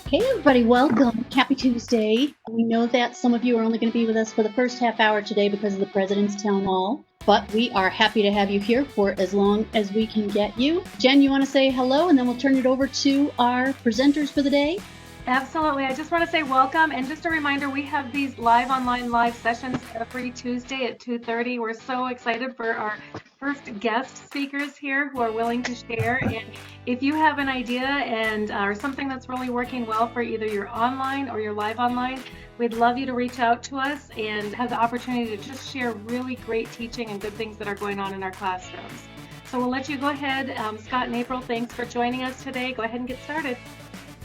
Hey everybody, welcome. Happy Tuesday. We know that some of you are only going to be with us for the first half hour today because of the President's Town Hall, but we are happy to have you here for as long as we can get you. Jen, you want to say hello and then we'll turn it over to our presenters for the day? Absolutely. I just want to say welcome, and just a reminder, we have these live sessions every Tuesday at 2:30. We're so excited for our first guest speakers here who are willing to share. And if you have an idea and or something that's really working well for either your online or your live online, we'd love you to reach out to us and have the opportunity to just share really great teaching and good things that are going on in our classrooms. So we'll let you go ahead. Scott and April, thanks for joining us today. Go ahead and get started.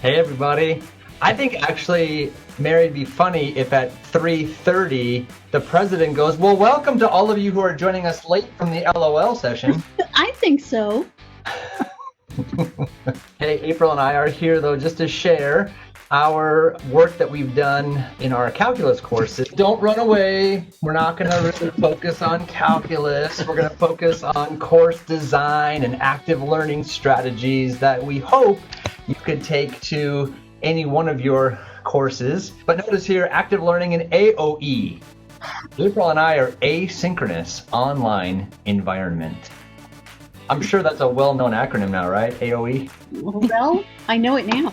Hey everybody. I think actually, Mary, it'd be funny if at 3:30 the president goes, well, welcome to all of you who are joining us late from the LOL session. I think so. Hey, April and I are here though just to share our work that we've done in our calculus courses. Don't run away. We're not going to really focus on calculus. We're going to focus on course design and active learning strategies that we hope you could take to any one of your courses. But notice here, active learning in AOE. April and I are Asynchronous Online Environment. I'm sure that's a well-known acronym now, right? AOE? Well, I know it now.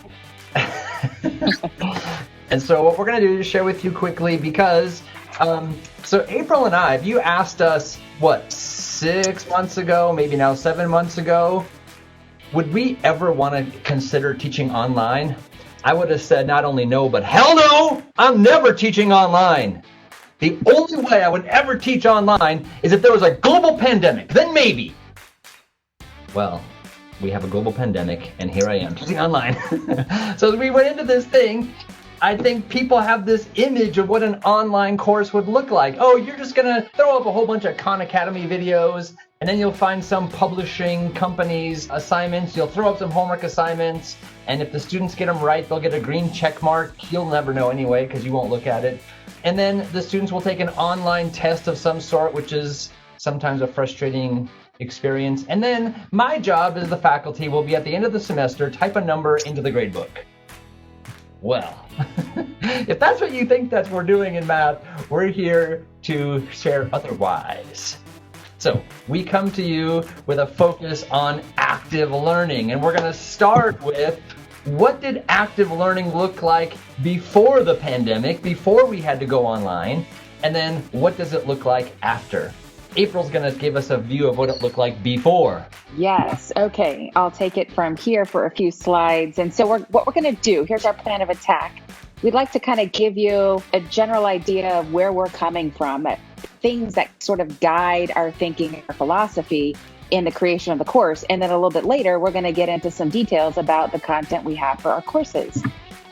And so what we're going to do is share with you quickly because, so April and I, if you asked us, 6 months ago, maybe now 7 months ago, would we ever want to consider teaching online? I would have said not only no, but hell no, I'm never teaching online. The only way I would ever teach online is if there was a global pandemic, then maybe. Well, we have a global pandemic, and here I am teaching online. So as we went into this thing, I think people have this image of what an online course would look like. Oh, you're just going to throw up a whole bunch of Khan Academy videos, and then you'll find some publishing companies' assignments. You'll throw up some homework assignments, and if the students get them right, they'll get a green check mark. You'll never know anyway because you won't look at it. And then the students will take an online test of some sort, which is sometimes a frustrating experience. And then my job as the faculty will be at the end of the semester, type a number into the grade book. Well, if that's what you think that's what we're doing in math, we're here to share otherwise. So we come to you with a focus on active learning, and we're going to start with what did active learning look like before the pandemic, before we had to go online, and then what does it look like after? April's going to give us a view of what it looked like before. Yes. Okay. I'll take it from here for a few slides. And so what we're going to do, here's our plan of attack. We'd like to kind of give you a general idea of where we're coming from, things that sort of guide our thinking and our philosophy in the creation of the course. And then a little bit later, we're going to get into some details about the content we have for our courses.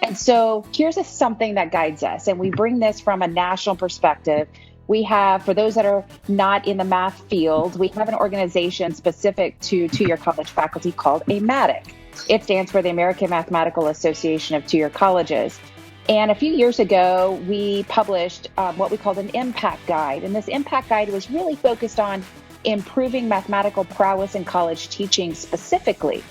And so here's something that guides us. And we bring this from a national perspective. We have, for those that are not in the math field, we have an organization specific to two-year college faculty called AMATIC. It stands for the American Mathematical Association of Two-Year Colleges. And a few years ago, we published what we called an impact guide. And this impact guide was really focused on improving mathematical prowess in college teaching specifically.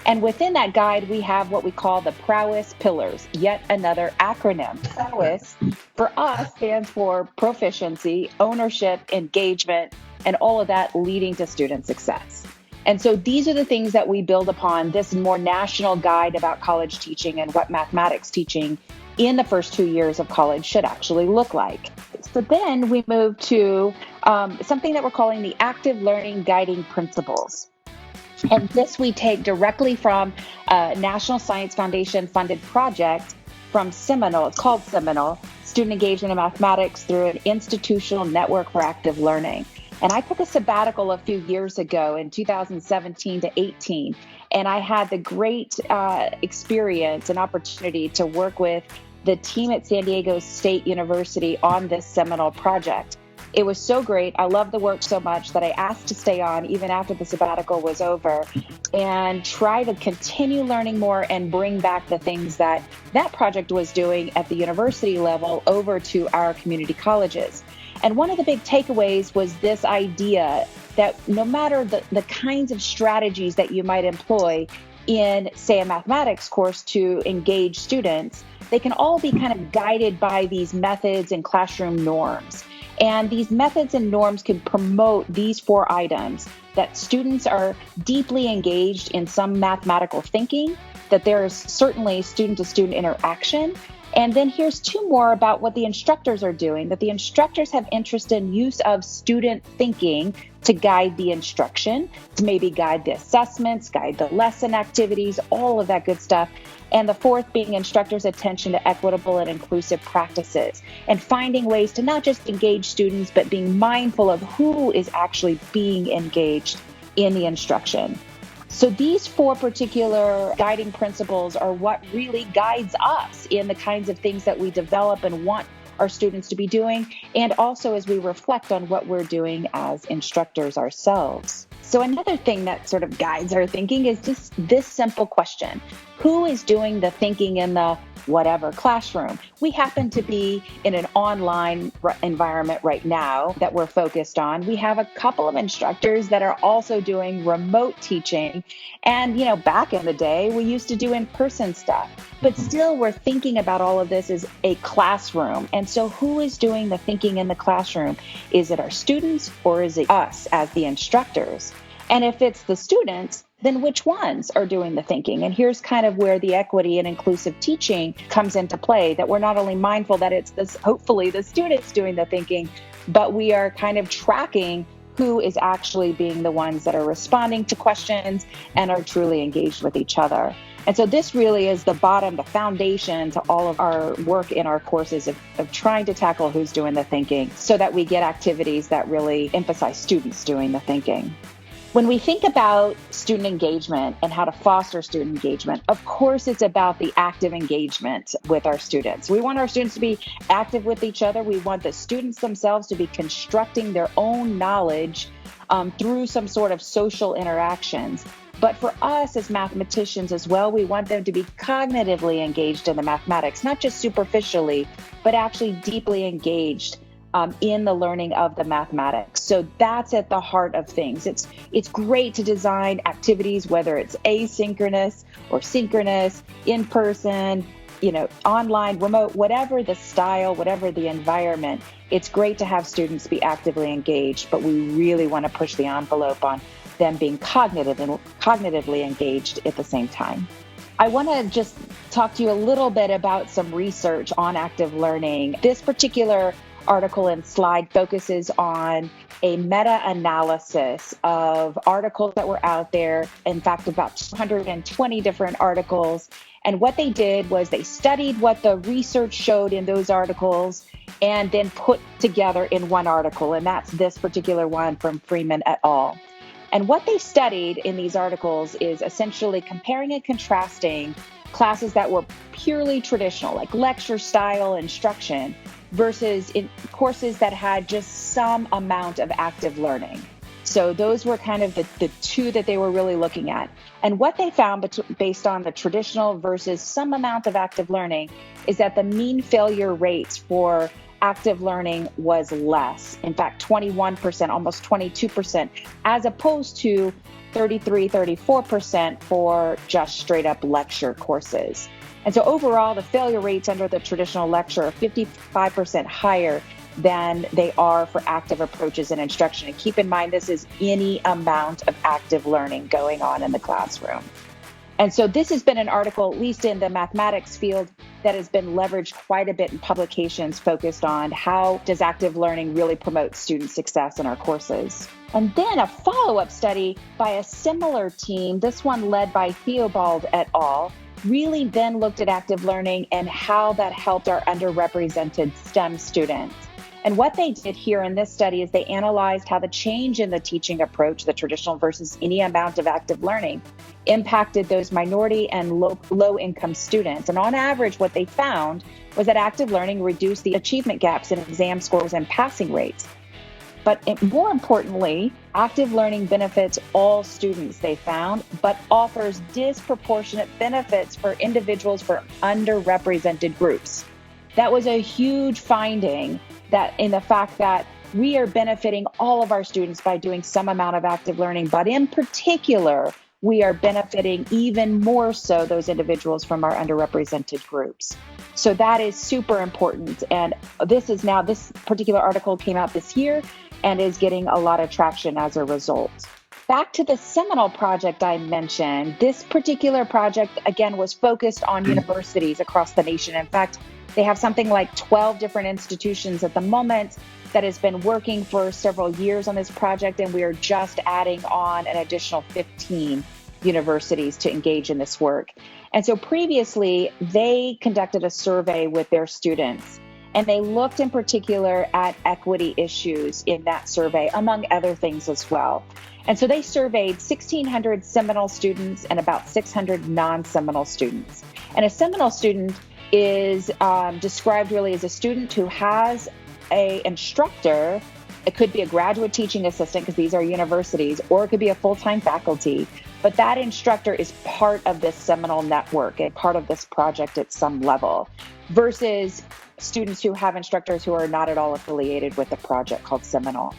And within that guide, we have what we call the Prowess Pillars, yet another acronym. Prowess, for us, stands for proficiency, ownership, engagement, and all of that leading to student success. And so these are the things that we build upon this more national guide about college teaching and what mathematics teaching in the first 2 years of college should actually look like. So then we move to something that we're calling the Active Learning Guiding Principles. And this we take directly from a National Science Foundation funded project from Seminole. It's called Seminole, Student Engagement in Mathematics through an Institutional Network for Active Learning. And I took a sabbatical a few years ago in 2017 to 18. And I had the great experience and opportunity to work with the team at San Diego State University on this Seminole project. It was so great. I loved the work so much that I asked to stay on even after the sabbatical was over and try to continue learning more and bring back the things that that project was doing at the university level over to our community colleges. And one of the big takeaways was this idea that no matter the kinds of strategies that you might employ, in, say, a mathematics course to engage students, they can all be kind of guided by these methods and classroom norms. And these methods and norms can promote these 4 items: that students are deeply engaged in some mathematical thinking, that there is certainly student-to-student interaction. And then here's 2 more about what the instructors are doing, that the instructors have interest in use of student thinking to guide the instruction, to maybe guide the assessments, guide the lesson activities, all of that good stuff. And the 4th being instructors' attention to equitable and inclusive practices, and finding ways to not just engage students, but being mindful of who is actually being engaged in the instruction. So these 4 particular guiding principles are what really guides us in the kinds of things that we develop and want our students to be doing, and also as we reflect on what we're doing as instructors ourselves. So another thing that sort of guides our thinking is just this simple question: who is doing the thinking in the whatever classroom? We happen to be in an online environment right now that we're focused on. We have a couple of instructors that are also doing remote teaching. And, back in the day, we used to do in-person stuff. But still, we're thinking about all of this as a classroom. And so who is doing the thinking in the classroom? Is it our students, or is it us as the instructors? And if it's the students, then which ones are doing the thinking? And here's kind of where the equity and inclusive teaching comes into play, that we're not only mindful that it's hopefully the students doing the thinking, but we are kind of tracking who is actually being the ones that are responding to questions and are truly engaged with each other. And so this really is the foundation to all of our work in our courses of trying to tackle who's doing the thinking, so that we get activities that really emphasize students doing the thinking. When we think about student engagement and how to foster student engagement, of course, it's about the active engagement with our students. We want our students to be active with each other. We want the students themselves to be constructing their own knowledge through some sort of social interactions. But for us as mathematicians as well, we want them to be cognitively engaged in the mathematics, not just superficially, but actually deeply engaged in the learning of the mathematics. So that's at the heart of things. It's great to design activities, whether it's asynchronous or synchronous, in person, online, remote, whatever the style, whatever the environment. It's great to have students be actively engaged, but we really want to push the envelope on them being cognitively engaged at the same time. I want to just talk to you a little bit about some research on active learning. This particular article and slide focuses on a meta-analysis of articles that were out there. In fact, about 220 different articles. And what they did was they studied what the research showed in those articles and then put together in one article. And that's this particular one from Freeman et al. And what they studied in these articles is essentially comparing and contrasting classes that were purely traditional, like lecture style instruction, versus in courses that had just some amount of active learning. So those were kind of the 2 that they were really looking at. And what they found based on the traditional versus some amount of active learning is that the mean failure rates for active learning was less. In fact, 21%, almost 22%, as opposed to 34% for just straight up lecture courses. And so overall, the failure rates under the traditional lecture are 55% higher than they are for active approaches in instruction. And keep in mind, this is any amount of active learning going on in the classroom. And so this has been an article, at least in the mathematics field, that has been leveraged quite a bit in publications focused on how does active learning really promote student success in our courses. And then a follow-up study by a similar team, this one led by Theobald et al., really then looked at active learning and how that helped our underrepresented STEM students. And what they did here in this study is they analyzed how the change in the teaching approach, the traditional versus any amount of active learning, impacted those minority and low-income students. And on average, what they found was that active learning reduced the achievement gaps in exam scores and passing rates. But more importantly, active learning benefits all students, they found, but offers disproportionate benefits for individuals for underrepresented groups. That was a huge finding, that in the fact that we are benefiting all of our students by doing some amount of active learning, but in particular, we are benefiting even more so those individuals from our underrepresented groups. So that is super important. And this particular article came out this year and is getting a lot of traction as a result. Back to the seminal project I mentioned, this particular project, again, was focused on universities across the nation. In fact, they have something like 12 different institutions at the moment that has been working for several years on this project, and we are just adding on an additional 15 universities to engage in this work. And so previously, they conducted a survey with their students, and they looked in particular at equity issues in that survey, among other things as well. And so they surveyed 1,600 Seminole students and about 600 non-Seminole students. And a Seminole student is described really as a student who has an instructor. It could be a graduate teaching assistant, because these are universities, or it could be a full-time faculty. But that instructor is part of this Seminole network and part of this project at some level, versus students who have instructors who are not at all affiliated with the project called Seminole.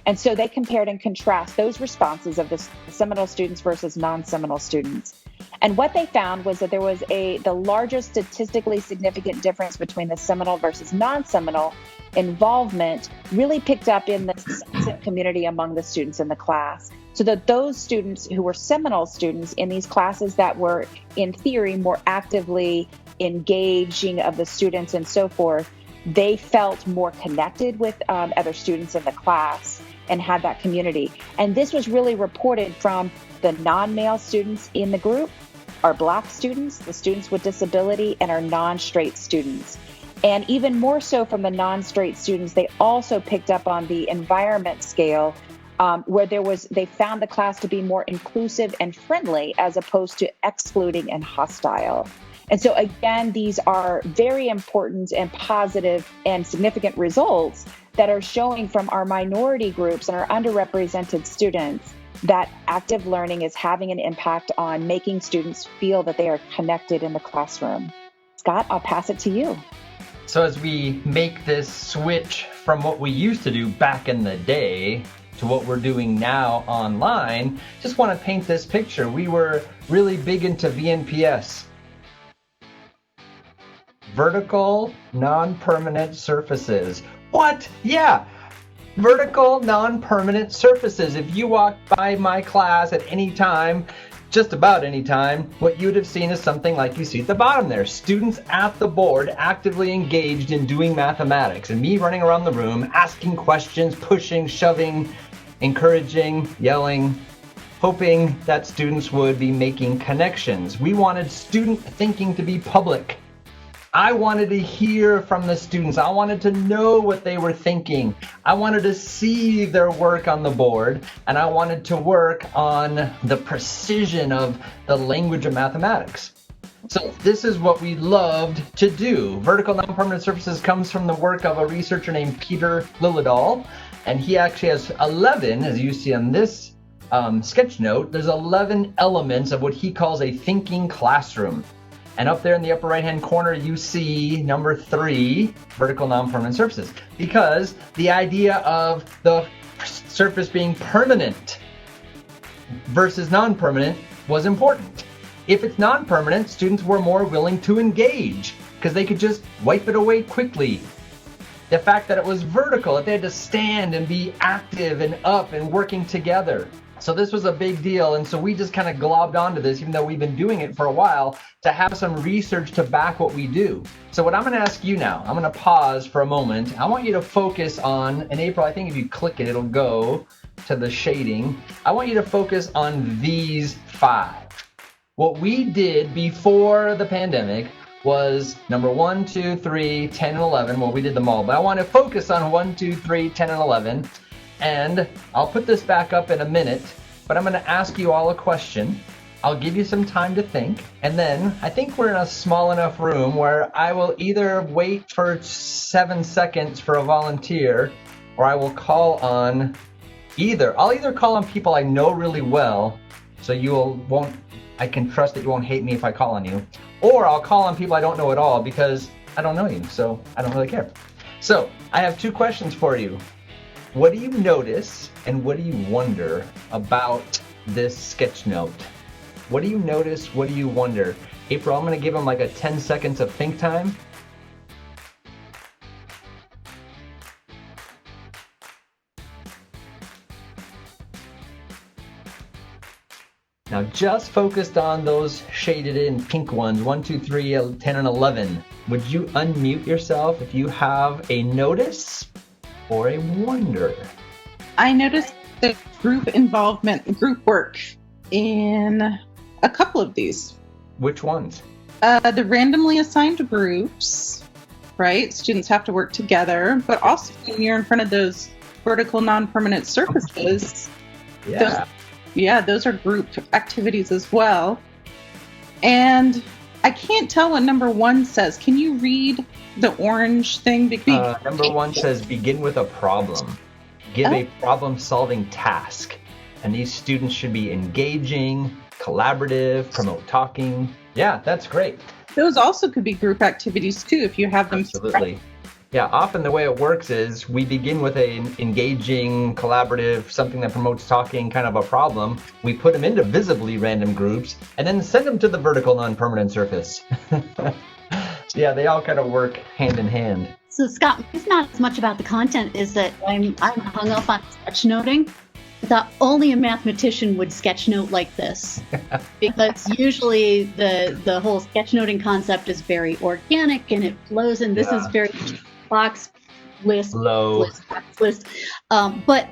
And so they compared and contrast those responses of the Seminole students versus non-Seminole students. And what they found was that there was the largest statistically significant difference between the Seminole versus non-Seminole involvement really picked up in the sense of community among the students in the class. So that those students who were Seminole students in these classes that were, in theory, more actively engaging of the students and so forth, they felt more connected with other students in the class and had that community. And this was really reported from the non-male students in the group, our Black students, the students with disability, and our non-straight students. And even more so from the non-straight students, they also picked up on the environment scale, where they found the class to be more inclusive and friendly as opposed to excluding and hostile. And so again, these are very important and positive and significant results that are showing from our minority groups and our underrepresented students that active learning is having an impact on making students feel that they are connected in the classroom. Scott, I'll pass it to you. So as we make this switch from what we used to do back in the day to what we're doing now online, just want to paint this picture. We were really big into VNPS. Vertical non-permanent surfaces. What? Yeah. Vertical non-permanent surfaces. If you walk by my class at any time, just about any time, what you would have seen is something like you see at the bottom there. Students at the board actively engaged in doing mathematics, and me running around the room, asking questions, pushing, shoving, encouraging, yelling, hoping that students would be making connections. We wanted student thinking to be public. I wanted to hear from the students. I wanted to know what they were thinking. I wanted to see their work on the board, and I wanted to work on the precision of the language of mathematics. So this is what we loved to do. Vertical non-permanent surfaces comes from the work of a researcher named Peter Liljedahl, and he actually has 11, as you see on this sketch note, there's 11 elements of what he calls a thinking classroom. And up there in the upper right-hand corner, you see number 3, vertical non-permanent surfaces, because the idea of the surface being permanent versus non-permanent was important. If it's non-permanent, students were more willing to engage because they could just wipe it away quickly. The fact that it was vertical, that they had to stand and be active and up and working together. So this was a big deal, and so we just kind of globbed onto this, even though we've been doing it for a while, to have some research to back what we do. So what I'm going to ask you now, I'm going to pause for a moment. I want you to focus on, and April, I think if you click it, it'll go to the shading. I want you to focus on these 5. What we did before the pandemic was number 1, 2, 3, 10, and 11. Well, we did them all, but I want to focus on 1, 2, 3, 10, and 11. And I'll put this back up in a minute, but I'm going to ask you all a question. I'll give you some time to think, and then I think we're in a small enough room where I will either wait for 7 seconds for a volunteer, or I will call on I'll either call on people I know really well, so I can trust that you won't hate me if I call on you, or I'll call on people I don't know at all because I don't know you, so I don't really care. So I have 2 questions for you. What do you notice and what do you wonder about this sketch note? What do you notice? What do you wonder? April, I'm going to give them like a 10 seconds of think time. Now just focused on those shaded in pink ones, 1, 2, 3, 10, and 11. Would you unmute yourself if you have a notice or a wonder? I noticed the group involvement, group work in a couple of these. Which ones? The randomly assigned groups, right? Students have to work together, but also when you're in front of those vertical non-permanent surfaces, those are group activities as well. And I can't tell what number 1 says. Can you read the orange thing? Number 1 says begin with a problem. Give a problem-solving task. And these students should be engaging, collaborative, promote talking. Yeah, that's great. Those also could be group activities too if you have them. Absolutely. Yeah, often the way it works is we begin with an engaging, collaborative, something that promotes talking, kind of a problem. We put them into visibly random groups and then send them to the vertical non-permanent surface. Yeah, they all kind of work hand in hand. So Scott, it's not as much about the content is that I'm hung up on sketchnoting. I thought only a mathematician would sketchnote like this, because usually the whole sketchnoting concept is very organic and it flows, and this is very box list, list. But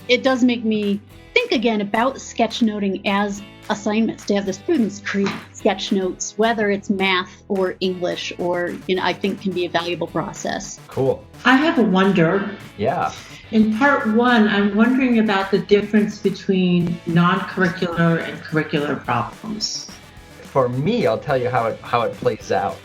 it does make me think again about sketchnoting as assignments, to have the students create sketch notes, whether it's math or English, or I think can be a valuable process. Cool. I have a wonder. Yeah. In part 1, I'm wondering about the difference between non-curricular and curricular problems. For me, I'll tell you how it plays out.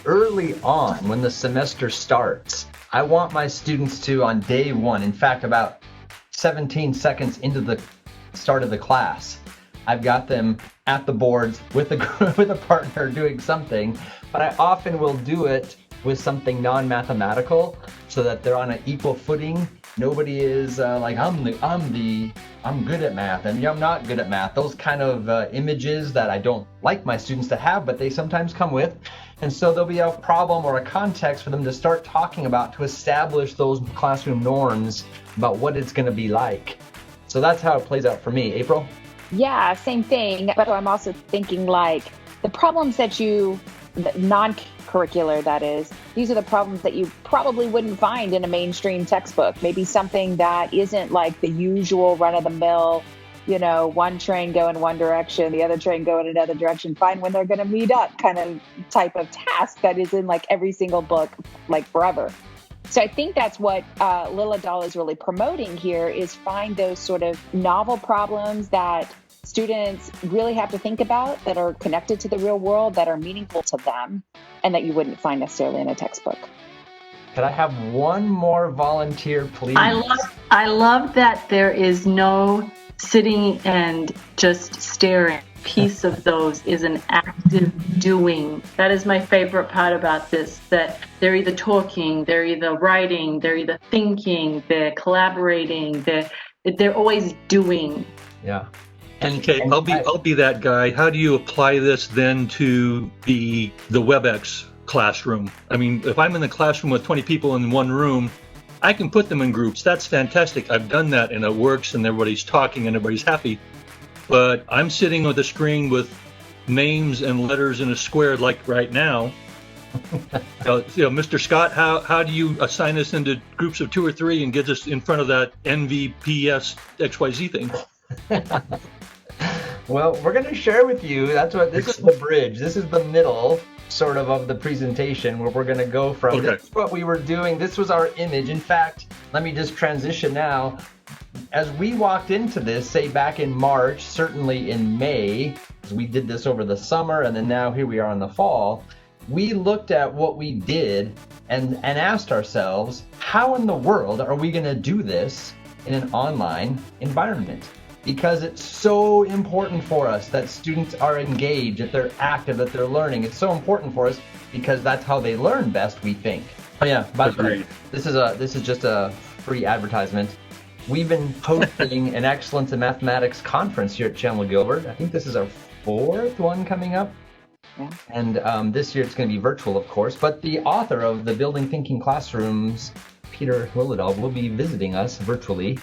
Early on, when the semester starts, I want my students to, on day 1, in fact, about 17 seconds into the start of the class, I've got them at the boards with a partner doing something, but I often will do it with something non-mathematical so that they're on an equal footing. Nobody is like I'm good at math and I'm not good at math. Those kind of images that I don't like my students to have, but they sometimes come with. And so there'll be a problem or a context for them to start talking about to establish those classroom norms about what it's going to be like. So that's how it plays out for me. April? Yeah, same thing. But I'm also thinking like the problems that non-curricular, that is, these are the problems that you probably wouldn't find in a mainstream textbook. Maybe something that isn't like the usual run-of-the-mill, one train go in one direction, the other train go in another direction, find when they're going to meet up kind of type of task that is in like every single book, like forever. So I think that's what Lila Dahl is really promoting here, is find those sort of novel problems that students really have to think about, that are connected to the real world, that are meaningful to them, and that you wouldn't find necessarily in a textbook. Could I have one more volunteer, please? I love that there is no sitting and just staring. Piece of those is an active doing. That is my favorite part about this, that they're either talking, they're either writing, they're either thinking, they're collaborating, they're always doing. Yeah. Okay, I'll be that guy. How do you apply this then to the WebEx classroom? I mean, if I'm in the classroom with 20 people in one room, I can put them in groups. That's fantastic. I've done that and it works and everybody's talking and everybody's happy. But I'm sitting with a screen with names and letters in a square like right now. Mr. Scott, how do you assign us into groups of 2 or 3 and get us in front of that NVPS XYZ thing? Well, we're going to share with you. This is the bridge. This is the middle sort of the presentation where we're going to go from. Okay. This is what we were doing. This was our image. In fact, let me just transition now. As we walked into this, say back in March, certainly in May, because we did this over the summer, and then now here we are in the fall, we looked at what we did and asked ourselves, how in the world are we going to do this in an online environment? Because it's so important for us that students are engaged, that they're active, that they're learning. It's so important for us because that's how they learn best, we think. Oh yeah, by the way, this is just a free advertisement. We've been hosting an Excellence in Mathematics conference here at Chandler Gilbert. I think this is our 4th one coming up. Yeah. And this year it's going to be virtual, of course. But the author of the Building Thinking Classrooms, Peter Willedal, will be visiting us virtually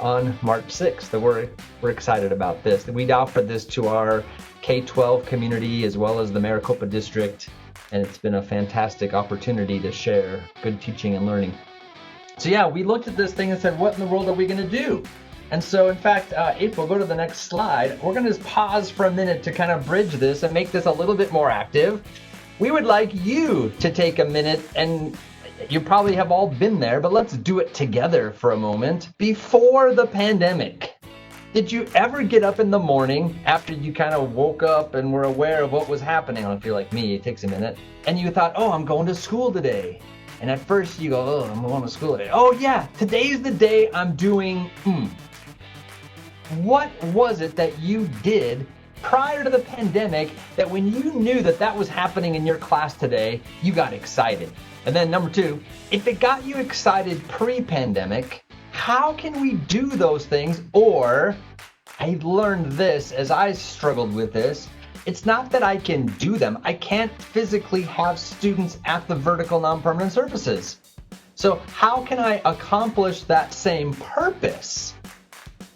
on March 6th. So we're excited about this. We offered this to our K-12 community as well as the Maricopa District, and it's been a fantastic opportunity to share good teaching and learning. So yeah, we looked at this thing and said, what in the world are we going to do? And so, in fact, April, go to the next slide. We're going to just pause for a minute to kind of bridge this and make this a little bit more active. We would like you to take a minute, and you probably have all been there, but let's do it together for a moment. Before the pandemic, did you ever get up in the morning after you kind of woke up and were aware of what was happening? I don't feel like me, it takes a minute. And you thought, oh, I'm going to school today. And at first you go, oh, I'm going to school today. Oh yeah, today's the day I'm doing What was it that you did prior to the pandemic that when you knew that that was happening in your class today, you got excited? And then number 2, if it got you excited pre-pandemic, how can we do those things? Or I learned this as I struggled with this. It's not that I can do them. I can't physically have students at the vertical non-permanent surfaces. So how can I accomplish that same purpose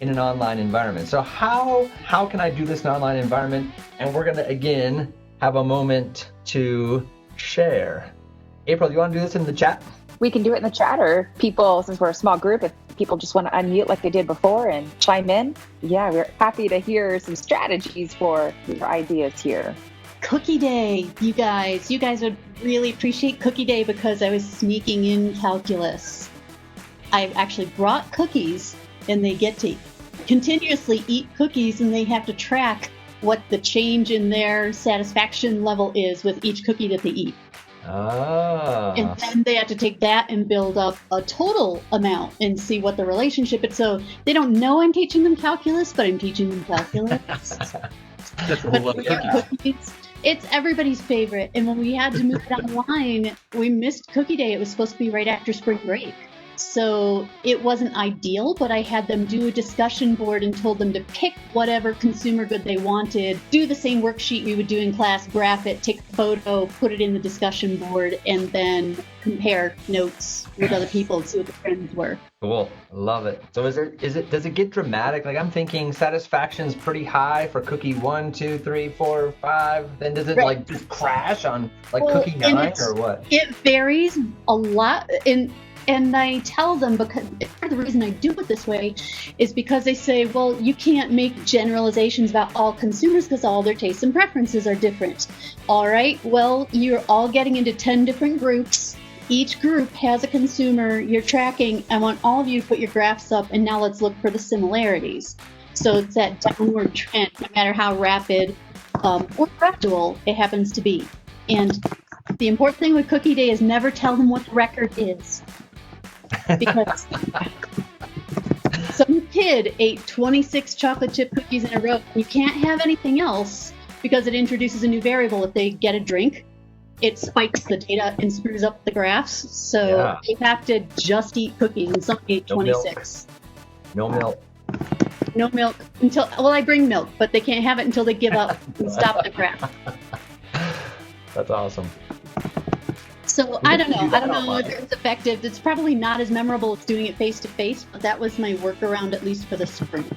in an online environment? So how can I do this in an online environment? And we're going to, again, have a moment to share. April, you want to do this in the chat? We can do it in the chat, or people, since we're a small group, if people just want to unmute like they did before and chime in. Yeah, we're happy to hear some strategies for your ideas here. Cookie Day, you guys would really appreciate Cookie Day because I was sneaking in calculus. I actually brought cookies, and they get to continuously eat cookies, and they have to track what the change in their satisfaction level is with each cookie that they eat. Ah. And then they have to take that and build up a total amount and see what the relationship is. So they don't know I'm teaching them calculus, but I'm teaching them calculus. That's a whole lot of cookies. It's everybody's favorite. And when we had to move it online, we missed Cookie Day. It was supposed to be right after spring break. So it wasn't ideal, but I had them do a discussion board and told them to pick whatever consumer good they wanted, do the same worksheet we would do in class, graph it, take a photo, put it in the discussion board, and then compare notes with other people and see what the trends were. Cool. Love it. So does it get dramatic? Like I'm thinking satisfaction's pretty high for cookie 1, 2, 3, 4, 5. Then does it like just crash on like cookie 9 or what? It varies a lot. And I tell them, because part of the reason I do it this way is because they say, well, you can't make generalizations about all consumers because all their tastes and preferences are different. All right, well, you're all getting into 10 different groups. Each group has a consumer you're tracking. I want all of you to put your graphs up, and now let's look for the similarities. So it's that downward trend, no matter how rapid or gradual it happens to be. And the important thing with Cookie Day is never tell them what the record is. Because some kid ate 26 chocolate chip cookies in a row. You can't have anything else because it introduces a new variable. If they get a drink, it spikes the data and screws up the graphs. So they have to just eat cookies, and some ate 26. No milk. No milk until, well, I bring milk, but they can't have it until they give up and stop the graph. That's awesome. So I don't know if it's effective. It's probably not as memorable as doing it face to face, but that was my workaround, at least for the spring.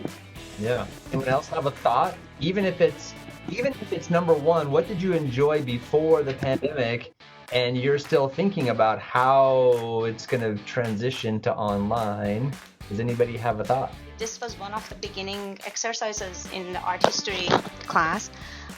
Yeah. Anyone else have a thought? Even if it's number 1, what did you enjoy before the pandemic, and you're still thinking about how it's going to transition to online? Does anybody have a thought? This was one of the beginning exercises in the art history class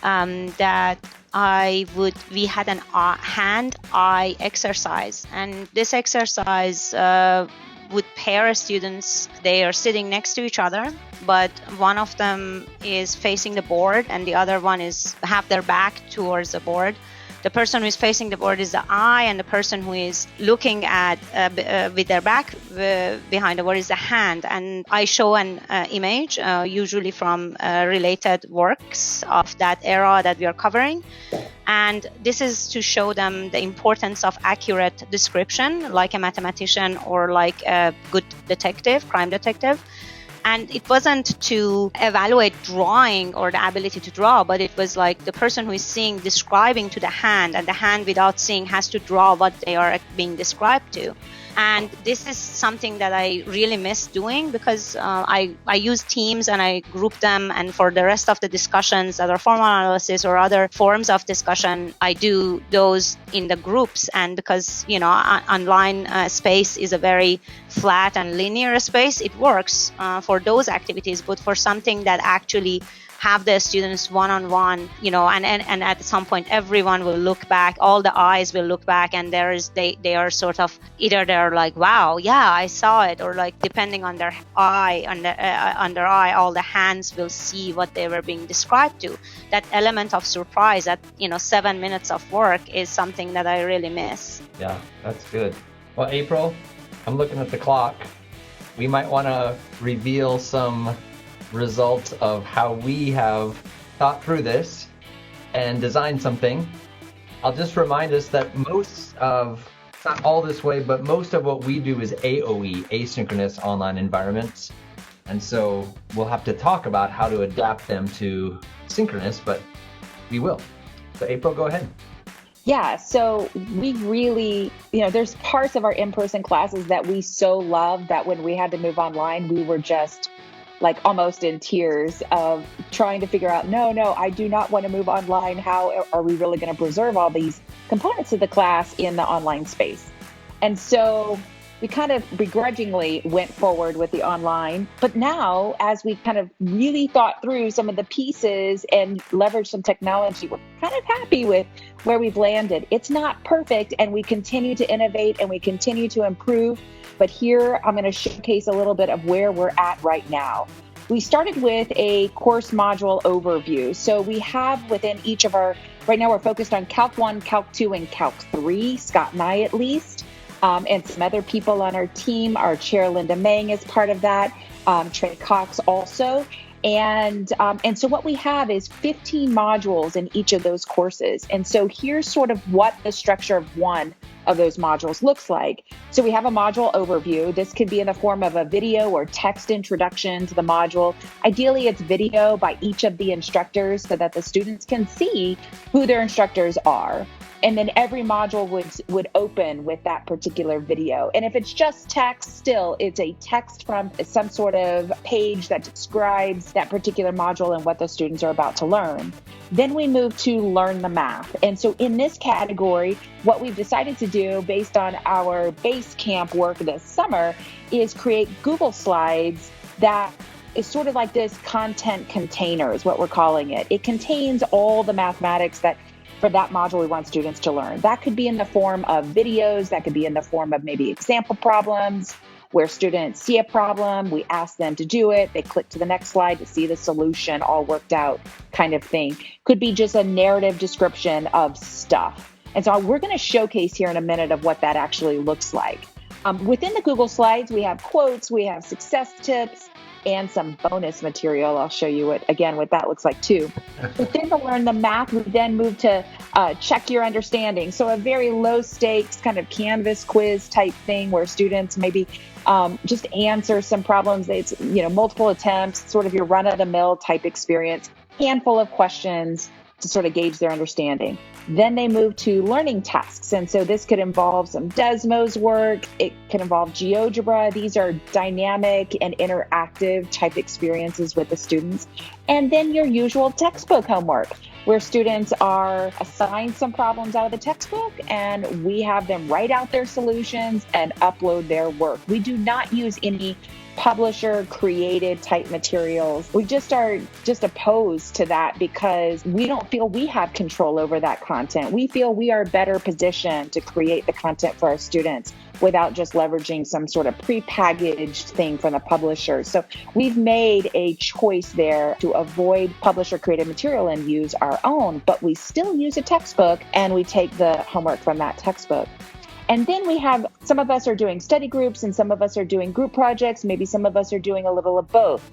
that we had an hand-eye exercise, and this exercise would pair students. They are sitting next to each other, but one of them is facing the board and the other one have their back towards the board. The person who is facing the board is the eye, and the person who is looking at with their back behind the board is the hand. And I show an image, usually from related works of that era that we are covering. And this is to show them the importance of accurate description, like a mathematician or like a good detective, crime detective. And it wasn't to evaluate drawing or the ability to draw, but it was like the person who is seeing describing to the hand, and the hand without seeing has to draw what they are being described to. And this is something that I really miss doing, because I use Teams and I group them, and for the rest of the discussions that are formal analysis or other forms of discussion, I do those in the groups. And because, online space is a very flat and linear space, it works for those activities, but for something that actually have the students one-on-one, and at some point everyone will look back, all the eyes will look back, and they are sort of, either they're like, wow, yeah, I saw it, or like, depending on their eye, on their eye, all the hands will see what they were being described to. That element of surprise, that 7 minutes of work, is something that I really miss. Yeah, that's good. Well, April, I'm looking at the clock. We might want to reveal some results of how we have thought through this and designed something. I'll just remind us that most of, it's not all this way, but most of what we do is AOE, Asynchronous Online Environments. And so we'll have to talk about how to adapt them to synchronous, but we will. So April, go ahead. Yeah, so we really, there's parts of our in-person classes that we so love that when we had to move online, we were just like almost in tears of trying to figure out, no, I do not want to move online. How are we really going to preserve all these components of the class in the online space? And so we kind of begrudgingly went forward with the online. But now, as we kind of really thought through some of the pieces and leveraged some technology, we're kind of happy with where we've landed. It's not perfect, and we continue to innovate and we continue to improve. But here I'm going to showcase a little bit of where we're at right now. We started with a course module overview. So we have within each of our, right now we're focused on Calc 1, Calc 2, and Calc 3, Scott and I at least, and some other people on our team. Our chair, Linda Mang, is part of that, Trey Cox also. And so what we have is 15 modules in each of those courses. And so here's sort of what the structure of one of those modules looks like. So we have a module overview. This could be in the form of a video or text introduction to the module. Ideally, it's video by each of the instructors so that the students can see who their instructors are. And then every module would open with that particular video. And if it's just text, still, it's a text from some sort of page that describes that particular module and what the students are about to learn. Then we move to learn the math. And so in this category, what we've decided to do based on our base camp work this summer is create Google Slides that is sort of like this content container is what we're calling it. It contains all the mathematics that for that module we want students to learn. That could be in the form of videos, that could be in the form of maybe example problems, where students see a problem, we ask them to do it, they click to the next slide to see the solution all worked out kind of thing. Could be just a narrative description of stuff. And so we're going to showcase here in a minute of what that actually looks like. Within the Google Slides, we have quotes, we have success tips, and some bonus material. I'll show you what that looks like too. Within the Learn the Math, we then move to check your understanding. So a very low stakes kind of Canvas quiz type thing where students maybe just answer some problems. It's, multiple attempts, sort of your run of the mill type experience, handful of questions to sort of gauge their understanding. Then they move to learning tasks. And so this could involve some Desmos work. It can involve GeoGebra. These are dynamic and interactive type experiences with the students. And then your usual textbook homework, where students are assigned some problems out of the textbook and we have them write out their solutions and upload their work. We do not use any publisher created type materials. We just are opposed to that because we don't feel we have control over that content. We feel we are better positioned to create the content for our students without just leveraging some sort of prepackaged thing from the publisher. So we've made a choice there to avoid publisher created material and use our own, but we still use a textbook and we take the homework from that textbook. And then we have, some of us are doing study groups and some of us are doing group projects. Maybe some of us are doing a little of both.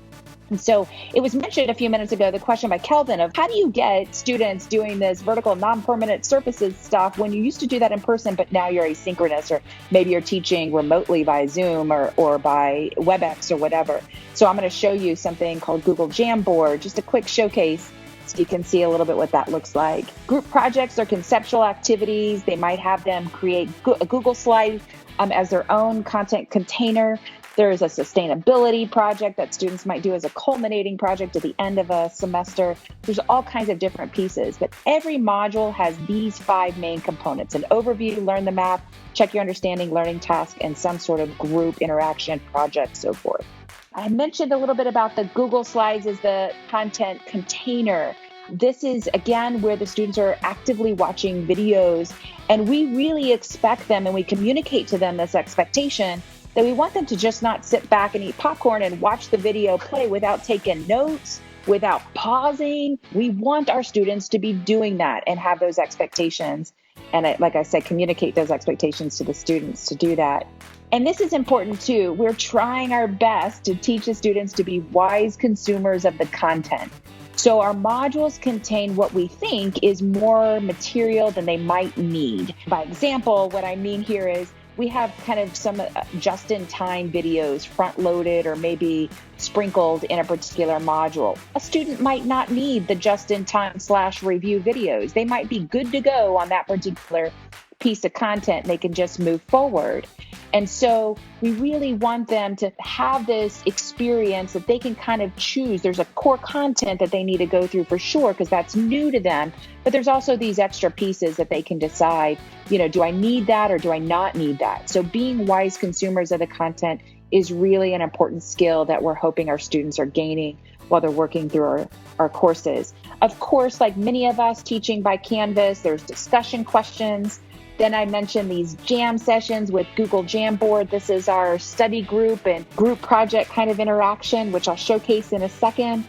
And so it was mentioned a few minutes ago, the question by Kelvin of how do you get students doing this vertical non-permanent surfaces stuff when you used to do that in person, but now you're asynchronous, or maybe you're teaching remotely by Zoom or by WebEx or whatever. So I'm going to show you something called Google Jamboard, just a quick showcase so you can see a little bit what that looks like. Group projects are conceptual activities. They might have them create a Google slide as their own content container. There is a sustainability project that students might do as a culminating project at the end of a semester. There's all kinds of different pieces, but every module has these 5 main components: an overview, learn the math, check your understanding, learning task, and some sort of group interaction project, so forth. I mentioned a little bit about the Google Slides as the content container. This is, again, where the students are actively watching videos, and we really expect them, and we communicate to them this expectation that we want them to just not sit back and eat popcorn and watch the video play without taking notes, without pausing. We want our students to be doing that and have those expectations. And like I said, communicate those expectations to the students to do that. And this is important too. We're trying our best to teach the students to be wise consumers of the content. So our modules contain what we think is more material than they might need. By example, what I mean here is we have kind of some just-in-time videos front-loaded or maybe sprinkled in a particular module. A student might not need the just-in-time/review videos. They might be good to go on that particular piece of content. They can just move forward. And so we really want them to have this experience that they can kind of choose. There's a core content that they need to go through for sure, because that's new to them. But there's also these extra pieces that they can decide, do I need that or do I not need that? So being wise consumers of the content is really an important skill that we're hoping our students are gaining while they're working through our courses. Of course, like many of us teaching by Canvas, there's discussion questions. Then I mentioned these jam sessions with Google Jamboard. This is our study group and group project kind of interaction, which I'll showcase in a second.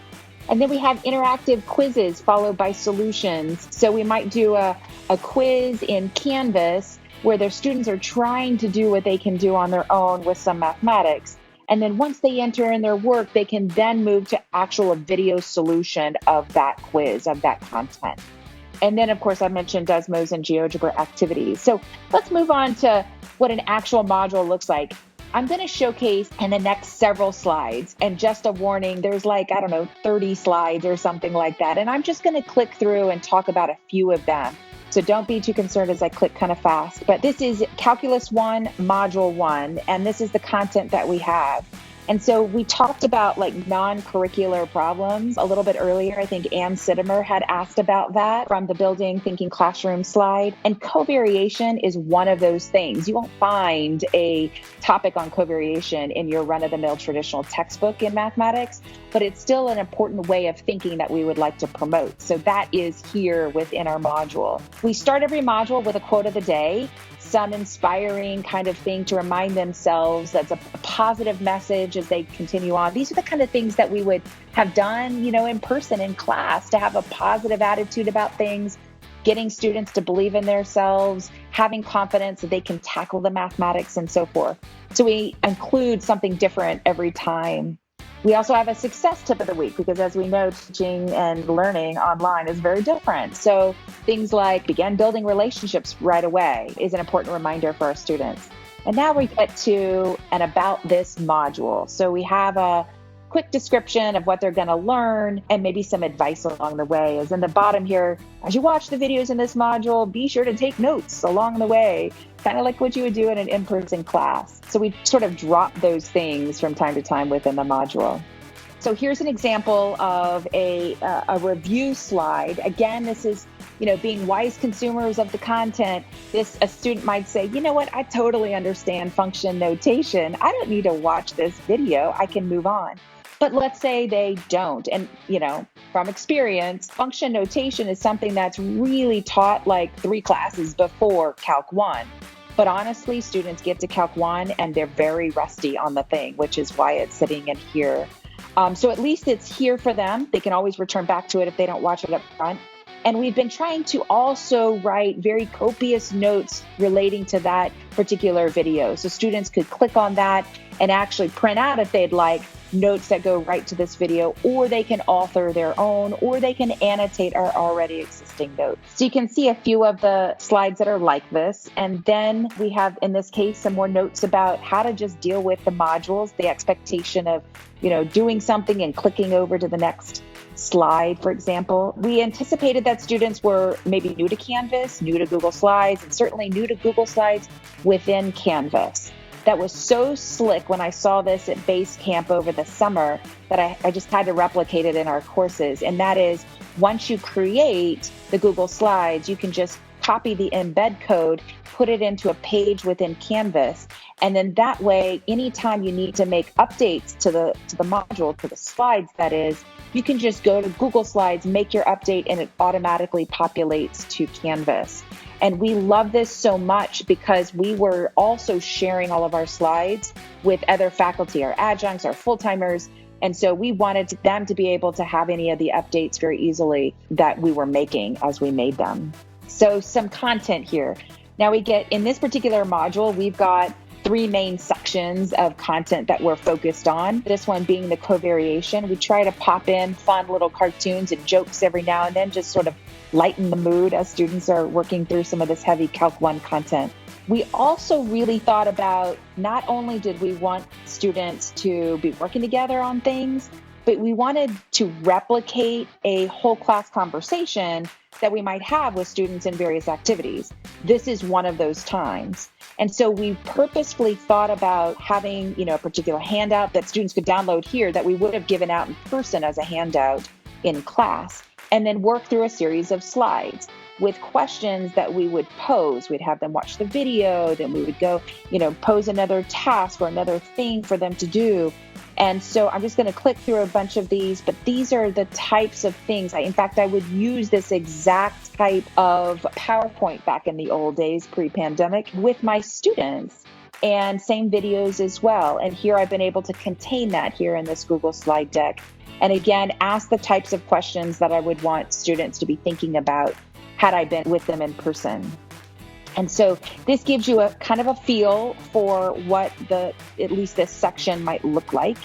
And then we have interactive quizzes followed by solutions. So we might do a quiz in Canvas where their students are trying to do what they can do on their own with some mathematics. And then once they enter in their work, they can then move to actual video solution of that quiz, of that content. And then, of course, I mentioned Desmos and GeoGebra activities. So let's move on to what an actual module looks like. I'm going to showcase in the next several slides. And just a warning, there's 30 slides or something like that. And I'm just going to click through and talk about a few of them. So don't be too concerned as I click kind of fast. But this is Calculus 1, Module 1, and this is the content that we have. And so we talked about non-curricular problems a little bit earlier. I think Ann Sittimer had asked about that from the Building Thinking Classroom slide. And covariation is one of those things. You won't find a topic on covariation in your run-of-the-mill traditional textbook in mathematics, but it's still an important way of thinking that we would like to promote. So that is here within our module. We start every module with a quote of the day, some inspiring kind of thing to remind themselves that's a positive message as they continue on. These are the kind of things that we would have done, in person in class, to have a positive attitude about things, getting students to believe in themselves, having confidence that they can tackle the mathematics and so forth. So we include something different every time. We also have a success tip of the week because, as we know, teaching and learning online is very different. So things like begin building relationships right away is an important reminder for our students. And now we get to an about this module. So we have a quick description of what they're going to learn and maybe some advice along the way. As in the bottom here, as you watch the videos in this module, be sure to take notes along the way, kind of like what you would do in an in-person class. So we sort of drop those things from time to time within the module. So here's an example of a review slide. Again, this is, being wise consumers of the content. A student might say, what, I totally understand function notation. I don't need to watch this video. I can move on. But let's say they don't. And, from experience, function notation is something that's really taught 3 classes before Calc 1. But honestly, students get to Calc 1 and they're very rusty on the thing, which is why it's sitting in here. So at least it's here for them. They can always return back to it if they don't watch it up front. And we've been trying to also write very copious notes relating to that particular video. So students could click on that and actually print out, if they'd like, notes that go right to this video, or they can author their own, or they can annotate our already existing notes. So you can see a few of the slides that are like this. And then we have, in this case, some more notes about how to just deal with the modules, the expectation of, doing something and clicking over to the next slide, for example. We anticipated that students were maybe new to Canvas, new to Google Slides, and certainly new to Google Slides within Canvas. That was so slick when I saw this at base camp over the summer that I just had to replicate it in our courses. And that is, once you create the Google Slides, you can just copy the embed code, put it into a page within Canvas. And then that way, anytime you need to make updates to the module, to the slides, that is, you can just go to Google Slides, make your update, and it automatically populates to Canvas. And we love this so much because we were also sharing all of our slides with other faculty, our adjuncts, our full-timers. And so we wanted them to be able to have any of the updates very easily that we were making as we made them. So some content here. Now we get, in this particular module, we've got 3 main sections of content that we're focused on. This one being the covariation. We try to pop in fun little cartoons and jokes every now and then, just sort of lighten the mood as students are working through some of this heavy Calc 1 content. We also really thought about, not only did we want students to be working together on things, but we wanted to replicate a whole class conversation that we might have with students in various activities. This is one of those times. And so we purposefully thought about having, a particular handout that students could download here that we would have given out in person as a handout in class, and then work through a series of slides with questions that we would pose. We'd have them watch the video, then we would go, pose another task or another thing for them to do. And so I'm just going to click through a bunch of these, but these are the types of things. In fact, I would use this exact type of PowerPoint back in the old days, pre-pandemic, with my students, and same videos as well. And here I've been able to contain that here in this Google slide deck. And again, ask the types of questions that I would want students to be thinking about had I been with them in person. And so this gives you a kind of a feel for what at least this section might look like.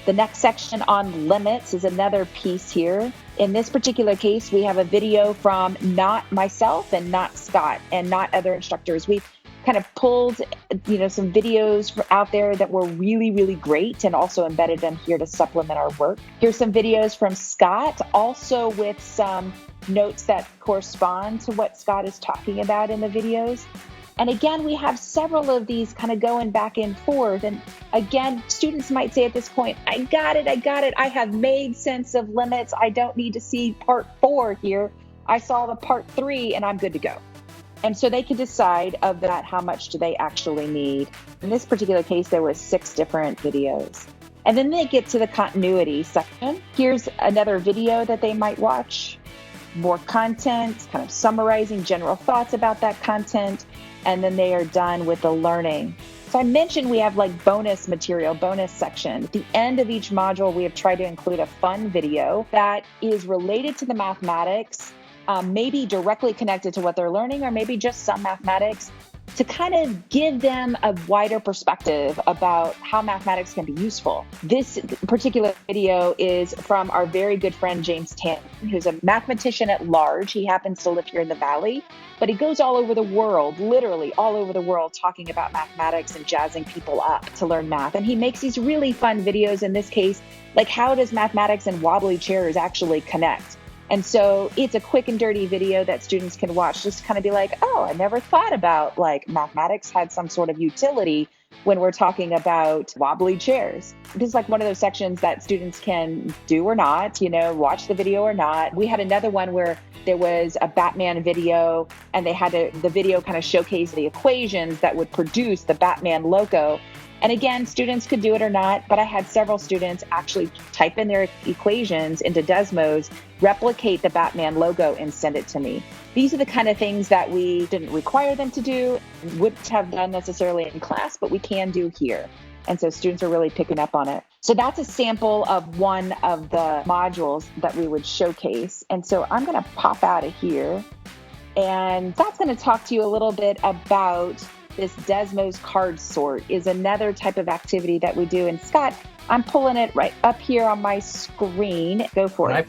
The next section on limits is another piece here. In this particular case, we have a video from not myself and not Scott and not other instructors. We've kind of pulled, some videos out there that were really, really great and also embedded them here to supplement our work. Here's some videos from Scott, also with some notes that correspond to what Scott is talking about in the videos. And again, we have several of these kind of going back and forth. And again, students might say at this point, I got it. I have made sense of limits. I don't need to see part 4 here. I saw the part 3 and I'm good to go. And so they could decide of that, how much do they actually need. In this particular case, there was 6 different videos. And then they get to the continuity section. Here's another video that they might watch. More content, kind of summarizing general thoughts about that content, and then they are done with the learning. So I mentioned we have like bonus material, bonus section. At the end of each module, we have tried to include a fun video that is related to the mathematics, maybe directly connected to what they're learning, or maybe just some mathematics, to kind of give them a wider perspective about how mathematics can be useful. This particular video is from our very good friend, James Tan, who's a mathematician at large. He happens to live here in the Valley, but he goes all over the world, literally all over the world, talking about mathematics and jazzing people up to learn math. And he makes these really fun videos, in this case, like how does mathematics and wobbly chairs actually connect? And so it's a quick and dirty video that students can watch, just to kind of be like, oh, I never thought about like mathematics had some sort of utility when we're talking about wobbly chairs. This is like one of those sections that students can do or not, watch the video or not. We had another one where there was a Batman video and they had the video kind of showcase the equations that would produce the Batman logo. And again, students could do it or not, but I had several students actually type in their equations into Desmos, replicate the Batman logo, and send it to me. These are the kind of things that we didn't require them to do, wouldn't have done necessarily in class, but we can do here. And so students are really picking up on it. So that's a sample of one of the modules that we would showcase. And so I'm going to pop out of here, and that's going to talk to you a little bit about this Desmos card sort is another type of activity that we do. And Scott, I'm pulling it right up here on my screen. Go for it. I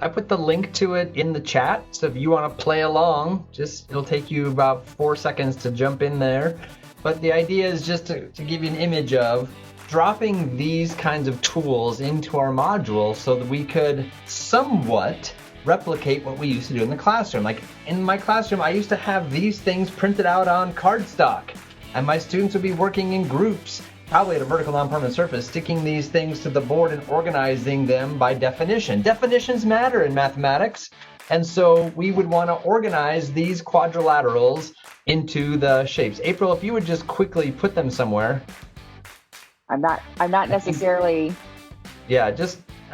put the link to it in the chat. So if you want to play along, it'll take you about 4 seconds to jump in there. But the idea is just to give you an image of dropping these kinds of tools into our module so that we could somewhat replicate what we used to do in the classroom. Like in my classroom, I used to have these things printed out on cardstock, and my students would be working in groups, probably at a vertical non-permanent surface, sticking these things to the board and organizing them by definition. Definitions matter in mathematics, and so we would want to organize these quadrilaterals into the shapes. April, if you would just quickly put them somewhere. I'm not necessarily. Yeah, I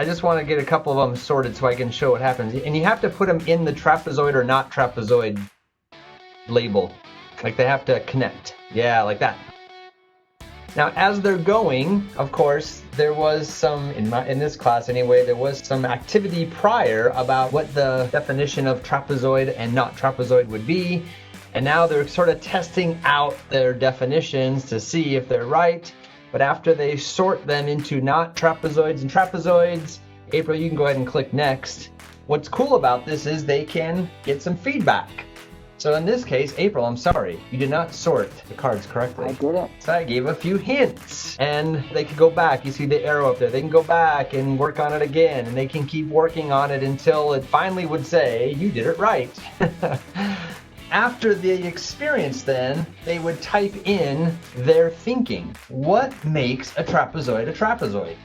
just want to get a couple of them sorted so I can show what happens. And you have to put them in the trapezoid or not trapezoid label. Like they have to connect. Yeah, like that. Now, as they're going, of course, there was some, in this class anyway, there was some activity prior about what the definition of trapezoid and not trapezoid would be. And now they're sort of testing out their definitions to see if they're right. But after they sort them into not trapezoids and trapezoids, April, you can go ahead and click next. What's cool about this is they can get some feedback. So in this case, April, I'm sorry, you did not sort the cards correctly. I didn't. So I gave a few hints, and they could go back. You see the arrow up there. They can go back and work on it again, and they can keep working on it until it finally would say, you did it right. After the experience then, they would type in their thinking. What makes a trapezoid a trapezoid?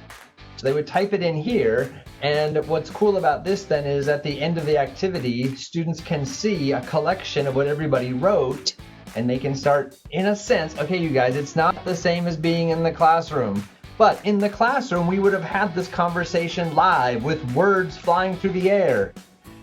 So they would type it in here, and what's cool about this then is at the end of the activity, students can see a collection of what everybody wrote, and they can start, in a sense, okay, you guys, it's not the same as being in the classroom. But in the classroom, we would have had this conversation live with words flying through the air.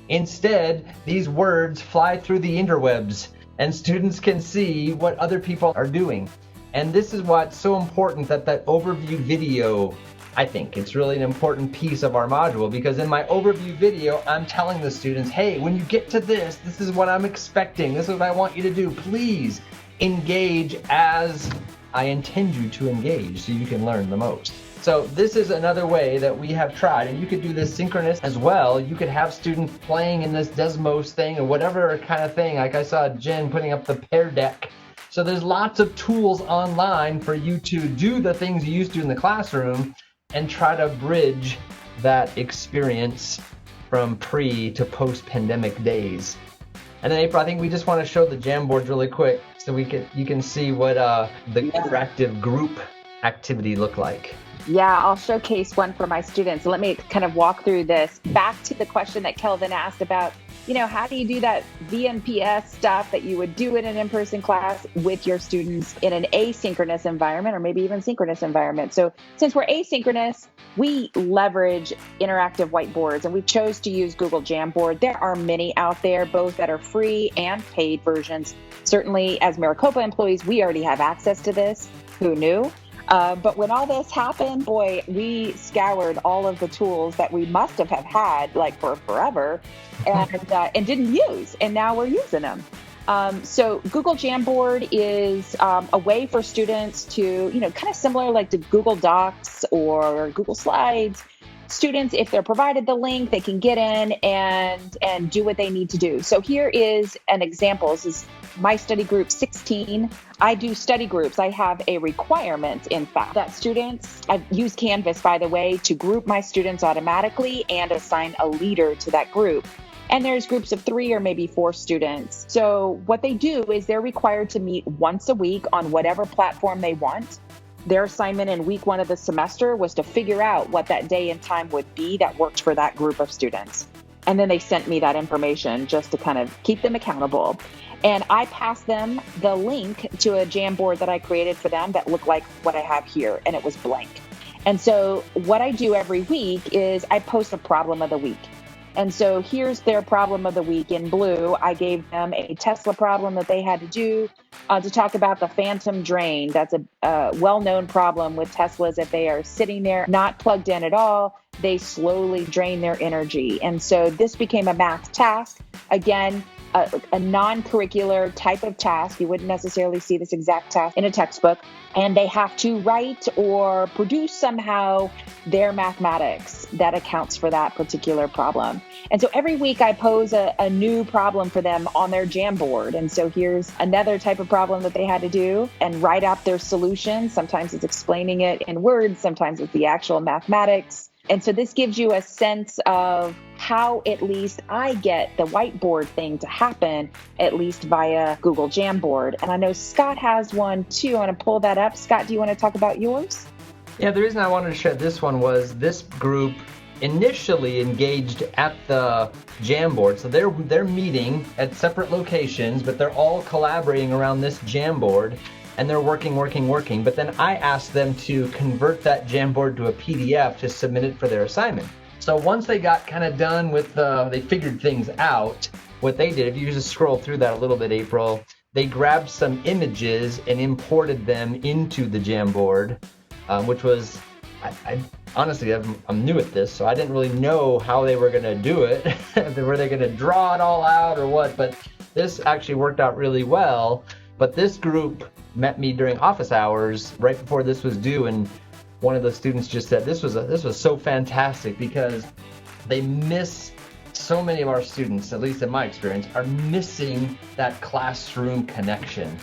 Instead, these words fly through the interwebs, and students can see what other people are doing. And this is what's so important, that overview video, I think it's really an important piece of our module, because in my overview video, I'm telling the students, hey, when you get to this is what I'm expecting. This is what I want you to do. Please engage as I intend you to engage so you can learn the most. So this is another way that we have tried, and you could do this synchronous as well. You could have students playing in this Desmos thing or whatever kind of thing. Like I saw Jen putting up the pair deck. So there's lots of tools online for you to do the things you used to in the classroom and try to bridge that experience from pre to post-pandemic days. And then April, I think we just want to show the Jamboards really quick so you can see what the interactive group activity look like. Yeah, I'll showcase one for my students. Let me kind of walk through this. Back to the question that Kelvin asked about, how do you do that VNPS stuff that you would do in an in-person class with your students in an asynchronous environment or maybe even synchronous environment? So since we're asynchronous, we leverage interactive whiteboards, and we chose to use Google Jamboard. There are many out there, both that are free and paid versions. Certainly, as Maricopa employees, we already have access to this. Who knew? But when all this happened, boy, we scoured all of the tools that we must have had like for forever and didn't use. And now we're using them. So Google Jamboard is a way for students to, kind of similar like to Google Docs or Google Slides. Students, if they're provided the link, they can get in and do what they need to do. So here is an example. This is my study group 16. I do study groups. I have a requirement, in fact, that students, I use Canvas, by the way, to group my students automatically and assign a leader to that group. And there's groups of 3 or maybe 4 students. So what they do is they're required to meet once a week on whatever platform they want. Their assignment in week 1 of the semester was to figure out what that day and time would be that worked for that group of students. And then they sent me that information just to kind of keep them accountable. And I passed them the link to a Jamboard that I created for them that looked like what I have here, and it was blank. And so what I do every week is I post a problem of the week. And so here's their problem of the week in blue. I gave them a Tesla problem that they had to do to talk about the phantom drain. That's a well-known problem with Teslas. If they are sitting there not plugged in at all, they slowly drain their energy. And so this became a math task. Again, a non-curricular type of task. You wouldn't necessarily see this exact task in a textbook. And they have to write or produce somehow their mathematics that accounts for that particular problem. And so every week I pose a new problem for them on their Jamboard. And so here's another type of problem that they had to do and write out their solution. Sometimes it's explaining it in words, sometimes it's the actual mathematics. And so this gives you a sense of how at least I get the whiteboard thing to happen, at least via Google Jamboard. And I know Scott has one too. I want to pull that up. Scott, do you want to talk about yours? Yeah, the reason I wanted to share this one was this group initially engaged at the Jamboard. So they're meeting at separate locations, but they're all collaborating around this Jamboard. And they're working. But then I asked them to convert that Jamboard to a PDF to submit it for their assignment. So once they got kind of done with they figured things out, what they did, if you just scroll through that a little bit, April, they grabbed some images and imported them into the Jamboard, which was, I honestly, I'm new at this, so I didn't really know how they were going to do it. Were they going to draw it all out or what? But this actually worked out really well. But this group met me during office hours right before this was due, and one of the students just said this was so fantastic because they miss, so many of our students, at least in my experience, are missing that classroom connection.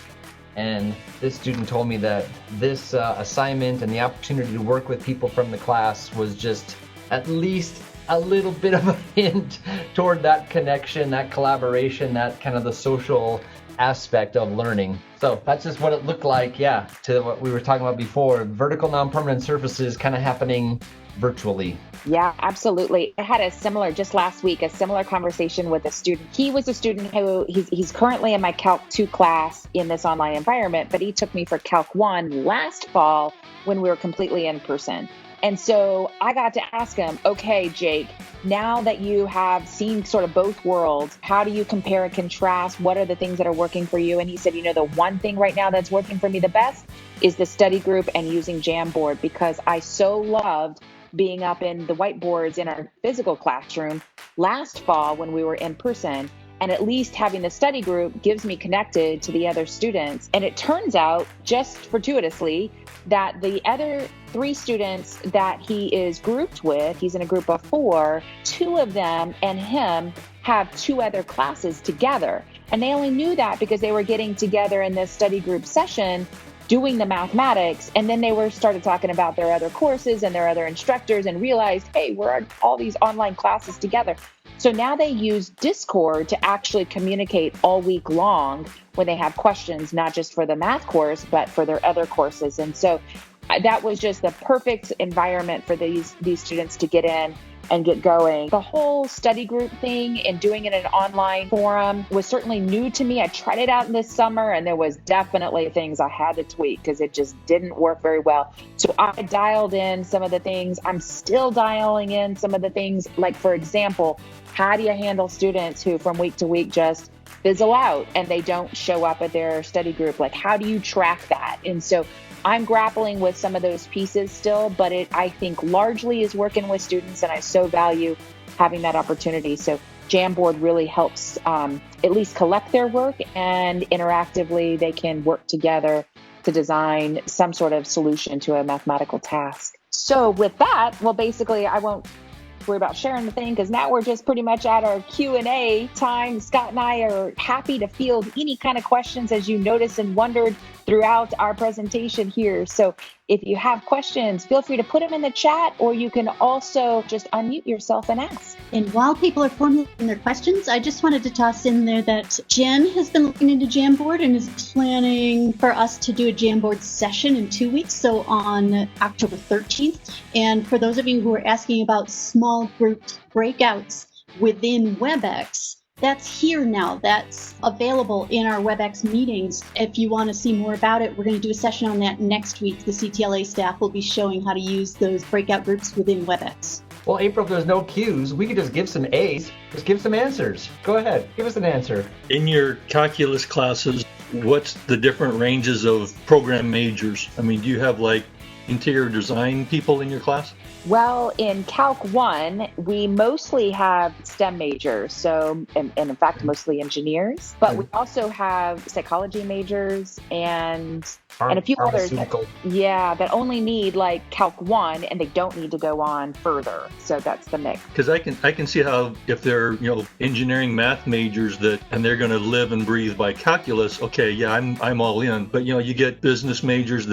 And this student told me that this assignment and the opportunity to work with people from the class was just at least a little bit of a hint toward that connection, that collaboration, that kind of the social aspect of learning. So that's just what it looked like, to what we were talking about before, vertical non-permanent surfaces kind of happening virtually. Yeah, absolutely. I had just last week, a similar conversation with a student. He was a student who, he's currently in my Calc 2 class in this online environment, but he took me for Calc 1 last fall when we were completely in person. And so I got to ask him, okay, Jake, now that you have seen sort of both worlds, how do you compare and contrast? What are the things that are working for you? And he said, the one thing right now that's working for me the best is the study group and using Jamboard, because I so loved being up in the whiteboards in our physical classroom last fall when we were in person. And at least having the study group gives me connected to the other students. And it turns out, just fortuitously, that the other 3 students that he is grouped with, he's in a group of 4, 2 of them and him have 2 other classes together. And they only knew that because they were getting together in this study group session doing the mathematics, and then they started talking about their other courses and their other instructors and realized, hey, we're on all these online classes together. So now they use Discord to actually communicate all week long when they have questions, not just for the math course, but for their other courses. And so that was just the perfect environment for these students to get in and get going. The whole study group thing and doing it in an online forum was certainly new to me. I tried it out in this summer and there was definitely things I had to tweak because it just didn't work very well. So I dialed in some of the things. I'm still dialing in some of the things, like, for example, how do you handle students who from week to week just fizzle out and they don't show up at their study group? Like, how do you track that? And so I'm grappling with some of those pieces still, but it, I think, largely is working with students, and I so value having that opportunity. So Jamboard really helps at least collect their work, and interactively they can work together to design some sort of solution to a mathematical task. So with that, well, basically, I won't worry about sharing the thing because now we're just pretty much at our Q&A time. Scott and I are happy to field any kind of questions as you noticed and wondered throughout our presentation here. So if you have questions, feel free to put them in the chat, or you can also just unmute yourself and ask. And while people are formulating their questions, I just wanted to toss in there that Jen has been looking into Jamboard and is planning for us to do a Jamboard session in 2 weeks, so on October 13th. And for those of you who are asking about small group breakouts within WebEx, that's here now. That's available in our WebEx meetings. If you want to see more about it, we're going to do a session on that next week. The CTLA staff will be showing how to use those breakout groups within WebEx. Well, April, if there's no Q's, we could just give some A's. Just give some answers. Go ahead. Give us an answer. In your calculus classes, what's the different ranges of program majors? I mean, do you have like interior design people in your class? Well, in Calc 1, we mostly have STEM majors, so, and in fact, mostly engineers, but we also have psychology majors and a few others that only need like Calc 1 and they don't need to go on further. So that's the mix. Because I can see how if they're engineering math majors and they're going to live and breathe by calculus, okay, yeah, I'm all in. But you get business majors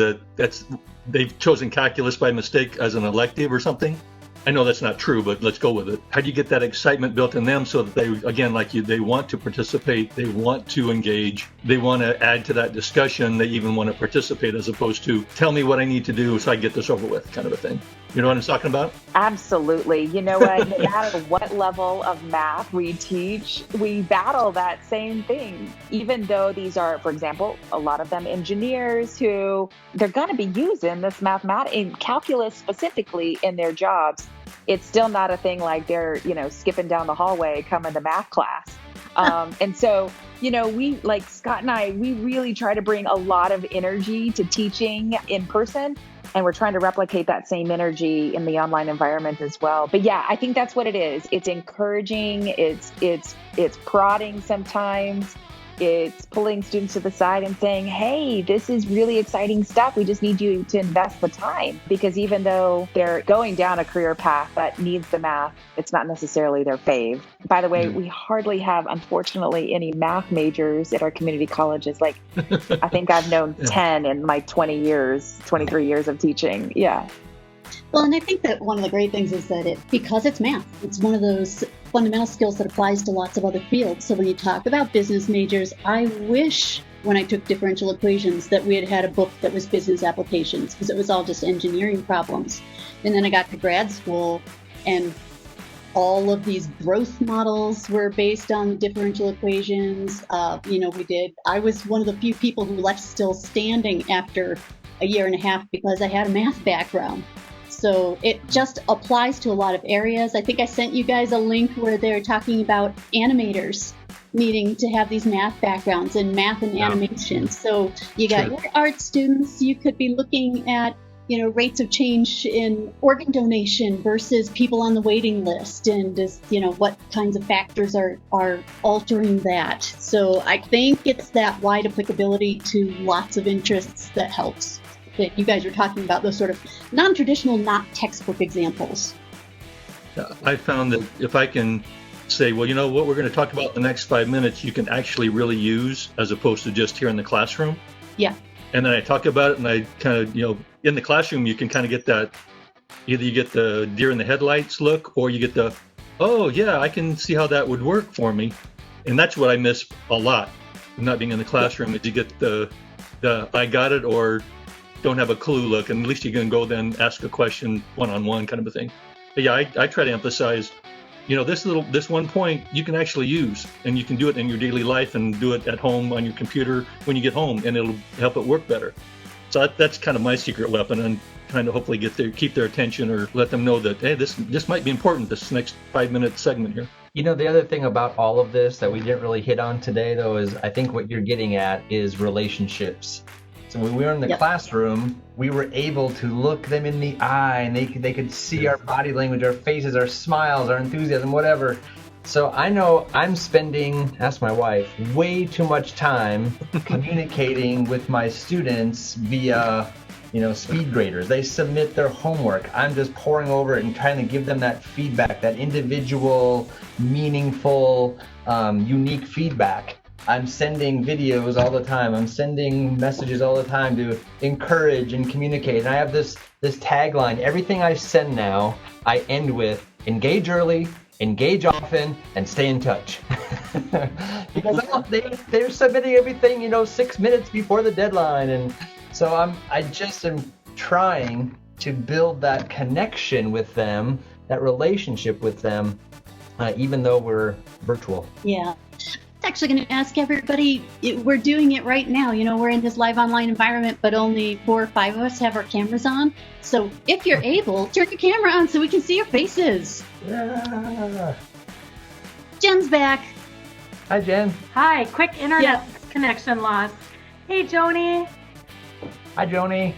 they've chosen calculus by mistake as an elective or something. I know that's not true, but let's go with it. How do you get that excitement built in them so that they, again, they want to participate, they want to engage, they want to add to that discussion, they even want to participate as opposed to tell me what I need to do so I get this over with kind of a thing. You know what I'm talking about? Absolutely. You know what? No matter what level of math we teach, we battle that same thing. Even though these are, for example, a lot of them engineers who they're going to be using this mathematics in calculus specifically in their jobs. It's still not a thing like they're, skipping down the hallway coming to math class. And so, we, like Scott and I, we really try to bring a lot of energy to teaching in person. And we're trying to replicate that same energy in the online environment as well. But yeah, I think that's what it is. It's encouraging. It's prodding sometimes. It's pulling students to the side and saying, hey, this is really exciting stuff. We just need you to invest the time. Because even though they're going down a career path that needs the math, it's not necessarily their fave. By the way, we hardly have, unfortunately, any math majors at our community colleges. Like, I think I've known 10 in my 23 years of teaching. Yeah. Well, and I think that one of the great things is that because it's math, it's one of those fundamental skills that applies to lots of other fields. So when you talk about business majors, I wish when I took differential equations that we had had a book that was business applications, because it was all just engineering problems. And then I got to grad school and all of these growth models were based on differential equations. I was one of the few people who left still standing after a year and a half because I had a math background. So it just applies to a lot of areas. I think I sent you guys a link where they're talking about animators needing to have these math backgrounds in math and animation. So you got your art students, you could be looking at, rates of change in organ donation versus people on the waiting list and just, what kinds of factors are altering that. So I think it's that wide applicability to lots of interests that helps. That you guys were talking about, those sort of non-traditional, not textbook examples. I found that if I can say, well, what we're going to talk about in the next 5 minutes, you can actually really use as opposed to just here in the classroom. Yeah. And then I talk about it and I kind of, in the classroom, you can kind of get that, either you get the deer in the headlights look or you get the, oh, yeah, I can see how that would work for me. And that's what I miss a lot, not being in the classroom, is you get the I got it or don't have a clue look, and at least you can go then ask a question one-on-one kind of a thing. But yeah, I try to emphasize, this one point you can actually use, and you can do it in your daily life and do it at home on your computer when you get home, and it'll help it work better. So that's kind of my secret weapon, and trying to hopefully keep their attention or let them know that, hey, this might be important, this next 5-minute segment here. The other thing about all of this that we didn't really hit on today, though, is I think what you're getting at is relationships. So when we were in the classroom, we were able to look them in the eye and they could see our body language, our faces, our smiles, our enthusiasm, whatever. So I know I'm spending, ask my wife, way too much time communicating with my students via, speed graders. They submit their homework. I'm just poring over it and trying to give them that feedback, that individual, meaningful, unique feedback. I'm sending videos all the time. I'm sending messages all the time to encourage and communicate. And I have this tagline. Everything I send now, I end with engage early, engage often, and stay in touch. Because they're submitting everything, 6 minutes before the deadline. And so I just am trying to build that connection with them, that relationship with them, even though we're virtual. Yeah. Actually going to ask everybody, we're doing it right now. We're in this live online environment, but only 4 or 5 of us have our cameras on. So if you're able, turn your camera on so we can see your faces. Yeah. Jen's back. Hi, Jen. Hi, quick internet connection loss. Hey, Joni. Hi, Joni.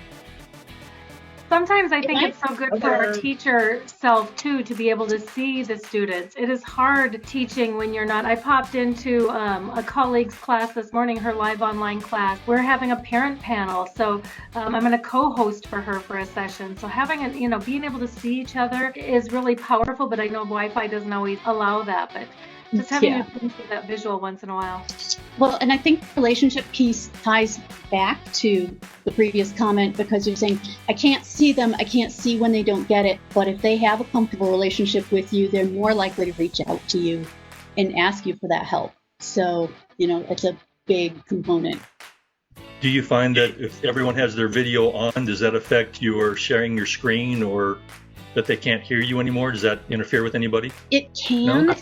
Sometimes I think it's so good for our teacher self too to be able to see the students. It is hard teaching when you're not. I popped into a colleague's class this morning, her live online class. We're having a parent panel, so I'm going to co-host for her for a session. So having a, being able to see each other is really powerful, but I know Wi-Fi doesn't always allow that. But just having a piece of that visual once in a while. Well, and I think the relationship piece ties back to the previous comment, because you're saying, I can't see them, I can't see when they don't get it, but if they have a comfortable relationship with you, they're more likely to reach out to you and ask you for that help. So, it's a big component. Do you find that if everyone has their video on, does that affect your sharing your screen, or that they can't hear you anymore? Does that interfere with anybody? It can. No?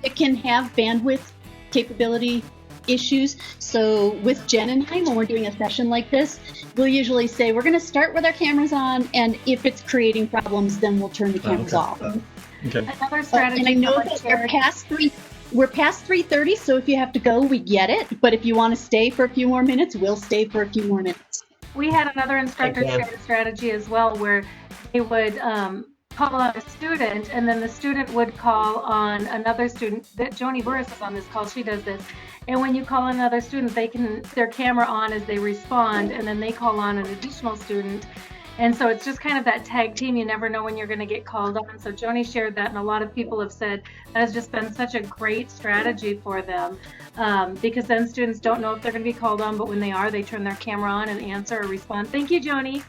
It can have bandwidth capability issues. So with Jen and I, when we're doing a session like this, we'll usually say we're going to start with our cameras on, and if it's creating problems, then we'll turn the cameras off. Okay. Another strategy. And I know that we're past 3:30, so if you have to go, we get it. But if you want to stay for a few more minutes, we'll stay for a few more minutes. We had another instructor share a strategy as well, where they would call on a student, and then the student would call on another student. That Joni Burris is on this call. She does this. And when you call another student, they can their camera on as they respond, and then they call on an additional student. And so it's just kind of that tag team. You never know when you're going to get called on. So Joni shared that, and a lot of people have said that has just been such a great strategy for them, because then students don't know if they're going to be called on, but when they are, they turn their camera on and answer or respond. Thank you, Joni.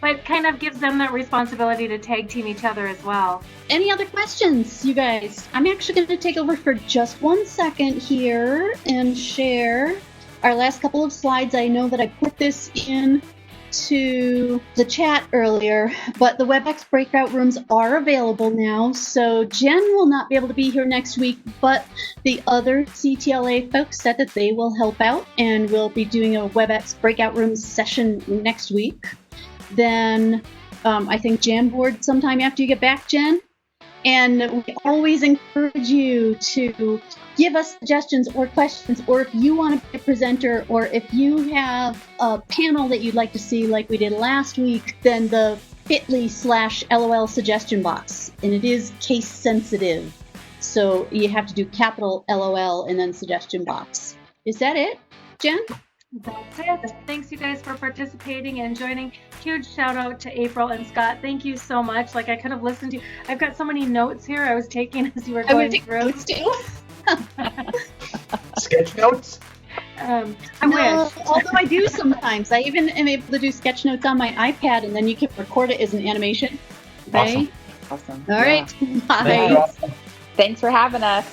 But kind of gives them that responsibility to tag team each other as well. Any other questions, you guys? I'm actually going to take over for just 1 second here and share our last couple of slides. I know that I put this in to the chat earlier, but the WebEx breakout rooms are available now. So Jen will not be able to be here next week, but the other CTLA folks said that they will help out, and we'll be doing a WebEx breakout rooms session next week. Then I think Jamboard sometime after you get back, Jen. And we always encourage you to give us suggestions or questions, or if you want to be a presenter, or if you have a panel that you'd like to see like we did last week, then the bit.ly/LOL suggestion box. And it is case sensitive. So you have to do capital LOL and then suggestion box. Is that it, Jen? That's it. Thanks, you guys, for participating and joining. Huge shout out to April and Scott. Thank you so much. Like, I could have listened to you. I've got so many notes here I was taking as you were going through. Notes too. Sketch notes? I wish. wish. Although I do sometimes. I even am able to do sketch notes on my iPad, and then you can record it as an animation. Okay? Awesome. All right. Bye. Thank you. Thanks for having us.